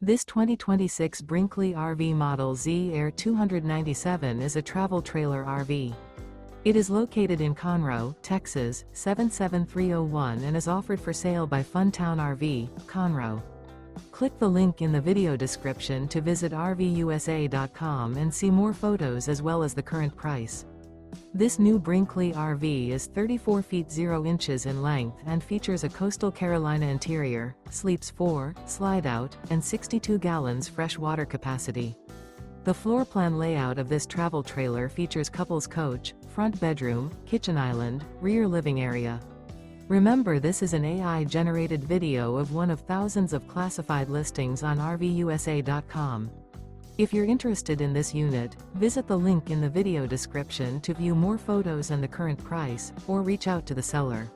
This 2026 Brinkley RV Model Z Air 297 is a travel trailer RV. It is located in Conroe, Texas, 77301 and is offered for sale by Funtown RV, Conroe. Click the link in the video description to visit RVUSA.com and see more photos as well as the current price. This new Brinkley RV is 34 feet 0 inches in length and features a coastal Carolina interior, sleeps 4, slide-out, and 62 gallons fresh water capacity. The floor plan layout of this travel trailer features couples coach, front bedroom, kitchen island, rear living area. Remember, this is an AI-generated video of one of thousands of classified listings on RVUSA.com. If you're interested in this unit, visit the link in the video description to view more photos and the current price, or reach out to the seller.